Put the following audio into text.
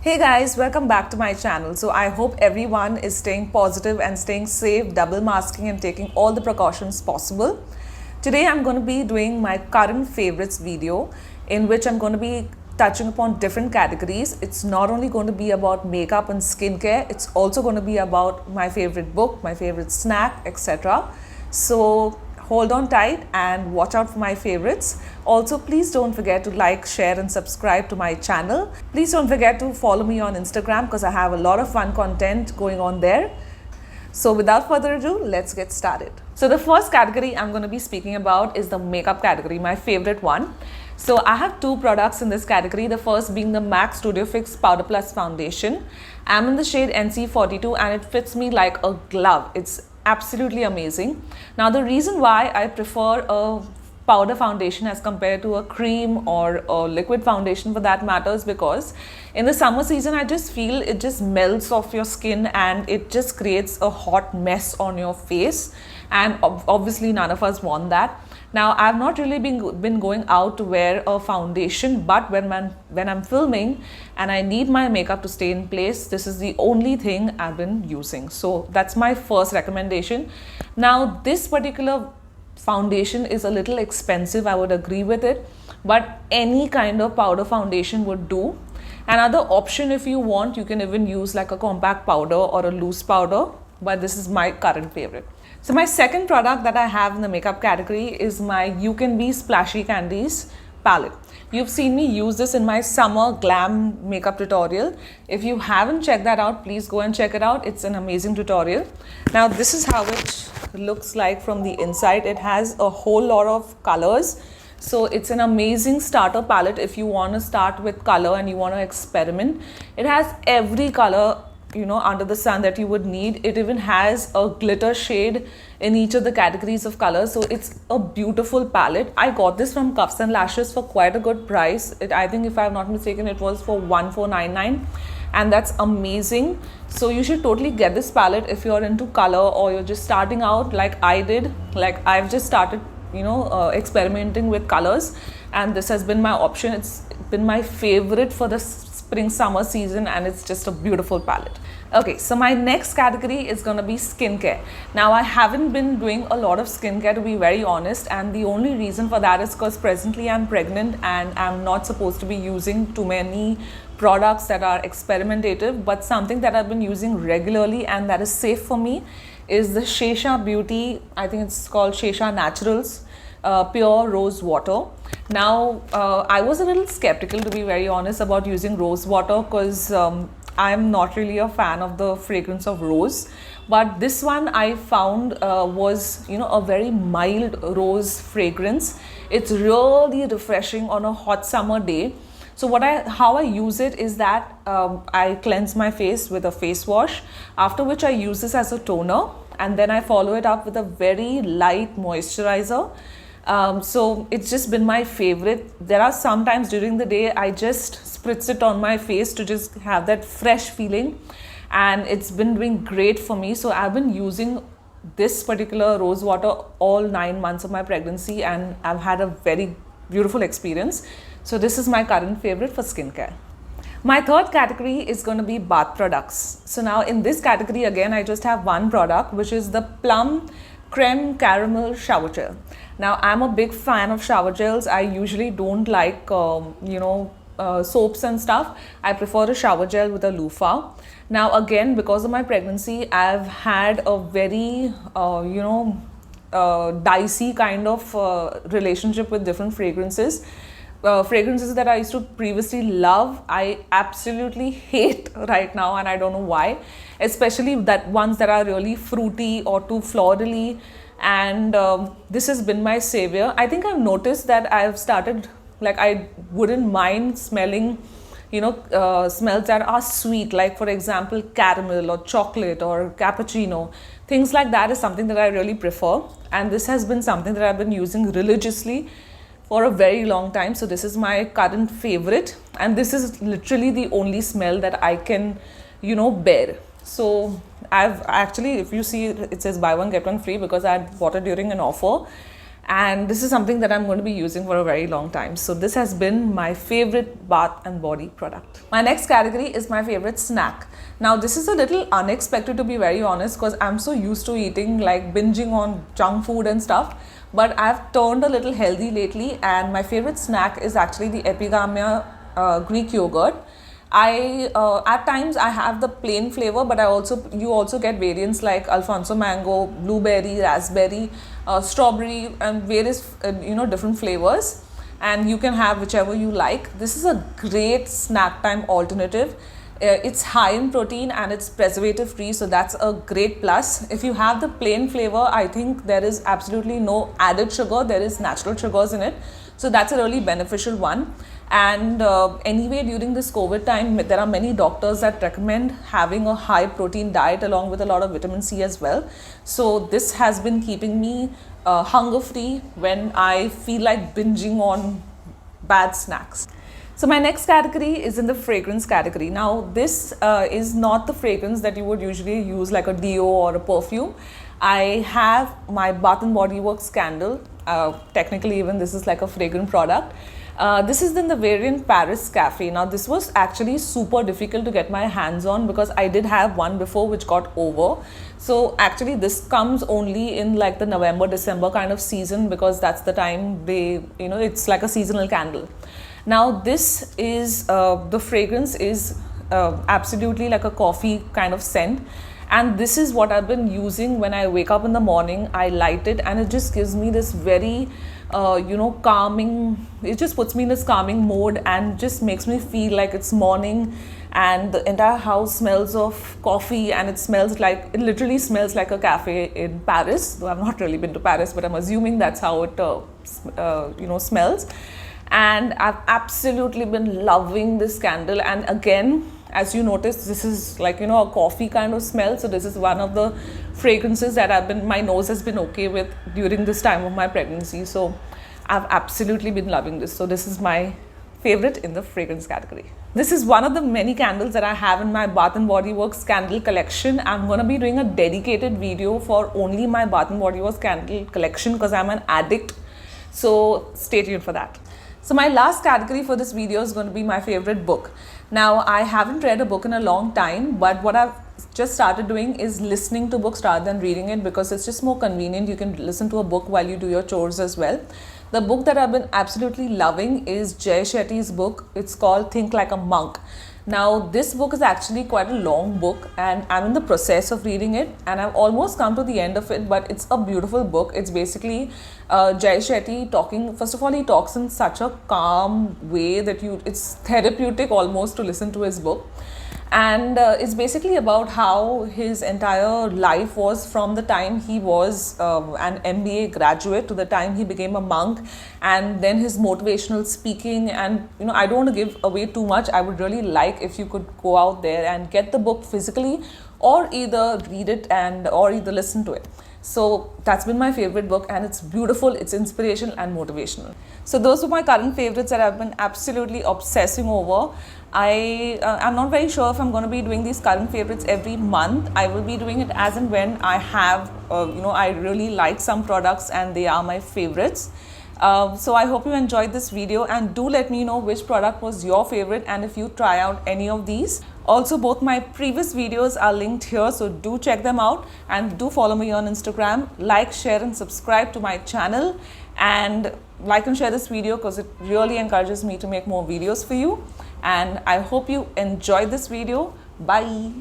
Hey guys, welcome back to my channel. So I hope everyone is staying positive and staying safe, double masking and taking all the precautions possible. Today I'm going to be doing my current favorites video in which I'm going to be touching upon different categories. It's not only going to be about makeup and skincare, it's also going to be about my favorite book, my favorite snack, etc. So hold on tight and watch out for my favorites. Also, please don't forget to like, share and subscribe to my channel. Please don't forget to follow me on Instagram because I have a lot of fun content going on there. So without further ado, let's get started. So the first category I'm going to be speaking about is the makeup category, my favorite one. So I have two products in this category. The first being the MAC Studio Fix Powder Plus Foundation. I'm in the shade NC42 and it fits me like a glove. It's absolutely amazing. Now the reason why I prefer a powder foundation as compared to a cream or a liquid foundation for that matter is because in the summer season I just feel it just melts off your skin and it just creates a hot mess on your face, and obviously none of us want that. Now I've not really been going out to wear a foundation, but when I'm filming and I need my makeup to stay in place, this is the only thing I've been using. So that's my first recommendation. Now this particular foundation is a little expensive, I would agree with it, but any kind of powder foundation would do. Another option, if you want, you can even use like a compact powder or a loose powder, but this is my current favorite. So my second product that I have in the makeup category is my CAN BE Splashy Candies palette. You've seen me use this in my summer glam makeup tutorial. If you haven't checked that out, please go and check it out. It's an amazing tutorial. Now this is how it looks like from the inside. It has a whole lot of colors. So it's an amazing starter palette if you want to start with color and you want to experiment. It has every color under the sun that you would need. It even has a glitter shade in each of the categories of colors. So it's a beautiful palette. I got this from Cuffs and Lashes for quite a good price. I think if I'm not mistaken, it was for 1499, and that's amazing. So you should totally get this palette if you're into color or you're just starting out like I did. Like I've just started experimenting with colors, and this has been my option. It's been my favorite for the spring summer season, and it's just a beautiful palette. Okay, so my next category is going to be skincare. Now I haven't been doing a lot of skincare, to be very honest, and the only reason for that is because presently I'm pregnant and I'm not supposed to be using too many products that are experimentative, but something that I've been using regularly and that is safe for me is the Shesha Beauty, I think it's called Shesha Naturals Pure Rose Water. Now I was a little skeptical, to be very honest, about using rose water because I'm not really a fan of the fragrance of rose, but this one I found was a very mild rose fragrance. It's really refreshing on a hot summer day. So how I use it is that I cleanse my face with a face wash, after which I use this as a toner, and then I follow it up with a very light moisturizer. So it's just been my favorite. There are some times during the day I just spritz it on my face to just have that fresh feeling, and it's been doing great for me. So I've been using this particular rose water all 9 months of my pregnancy, and I've had a very beautiful experience. So this is my current favorite for skincare. My third category is going to be bath products. So now in this category again I just have one product, which is the Plum Creme Caramel Shower Gel. Now I'm a big fan of shower gels. I usually don't like soaps and stuff. I prefer a shower gel with a loofah. Now again, because of my pregnancy, I've had a very dicey kind of relationship with different fragrances. Fragrances that I used to previously love, I absolutely hate right now, and I don't know why, especially that ones that are really fruity or too florally, and this has been my savior. I think I've noticed that I've started, like, I wouldn't mind smelling smells that are sweet, like for example caramel or chocolate or cappuccino. Things like that is something that I really prefer, and this has been something that I've been using religiously for a very long time. So this is my current favorite, and this is literally the only smell that I can bear. So I've actually, if you see, it says buy one get one free because I had bought it during an offer, and this is something that I'm going to be using for a very long time. So this has been my favorite bath and body product. My next category is my favorite snack. Now this is a little unexpected, to be very honest, because I'm so used to eating, like binging on junk food and stuff, but I've turned a little healthy lately, and my favorite snack is actually the Epigamia Greek yogurt. I at times I have the plain flavor, but you also get variants like Alfonso mango, blueberry, raspberry, strawberry, and various different flavors, and you can have whichever you like. This is a great snack time alternative. It's high in protein and it's preservative free, so that's a great plus. If you have the plain flavor, I think there is absolutely no added sugar, there is natural sugars in it, so that's a really beneficial one. And anyway, during this COVID time, there are many doctors that recommend having a high protein diet along with a lot of vitamin C as well. So this has been keeping me hunger free when I feel like binging on bad snacks. So my next category is in the fragrance category. Now this is not the fragrance that you would usually use, like a deo or a perfume. I have my Bath and Body Works candle. Technically even this is like a fragrant product. This is in the variant Paris Cafe. Now this was actually super difficult to get my hands on because I did have one before which got over. So actually this comes only in like the November, December kind of season, because that's the time it's like a seasonal candle. Now this is, the fragrance is absolutely like a coffee kind of scent. And this is what I've been using when I wake up in the morning. I light it and it just gives me this very calming, it just puts me in this calming mode and just makes me feel like it's morning, and the entire house smells of coffee, and it literally smells like a cafe in Paris, though I've not really been to Paris, but I'm assuming that's how it smells. And I've absolutely been loving this candle. And again, as you notice, this is like a coffee kind of smell, so this is one of the fragrances that my nose has been okay with during this time of my pregnancy. So I've absolutely been loving this. So this is my favorite in the fragrance category. This is one of the many candles that I have in my Bath and Body Works candle collection. I'm going to be doing a dedicated video for only my Bath and Body Works candle collection because I'm an addict. So stay tuned for that. So my last category for this video is going to be my favorite book. Now I haven't read a book in a long time, but what I've just started doing is listening to books rather than reading it, because it's just more convenient. You can listen to a book while you do your chores as well. The book that I've been absolutely loving is Shetty's book. It's called Think Like a Monk. Now this book is actually quite a long book and I'm in the process of reading it, and I've almost come to the end of it, but it's a beautiful book. It's basically Shetty talking. First of all, he talks in such a calm way that it's therapeutic almost to listen to his book. And it's basically about how his entire life was from the time he was an MBA graduate to the time he became a monk, and then his motivational speaking. And I don't want to give away too much. I would really like if you could go out there and get the book physically, or either read it or either listen to it. So that's been my favorite book, and it's beautiful, it's inspirational and motivational. So those are my current favorites that I've been absolutely obsessing over. I'm not very sure if I'm going to be doing these current favorites every month. I will be doing it as and when I have, I really like some products and they are my favorites. So I hope you enjoyed this video, and do let me know which product was your favorite and if you try out any of these. Also, both my previous videos are linked here, so do check them out, and do follow me on Instagram. Like, share and subscribe to my channel, and like and share this video because it really encourages me to make more videos for you. And I hope you enjoyed this video. Bye.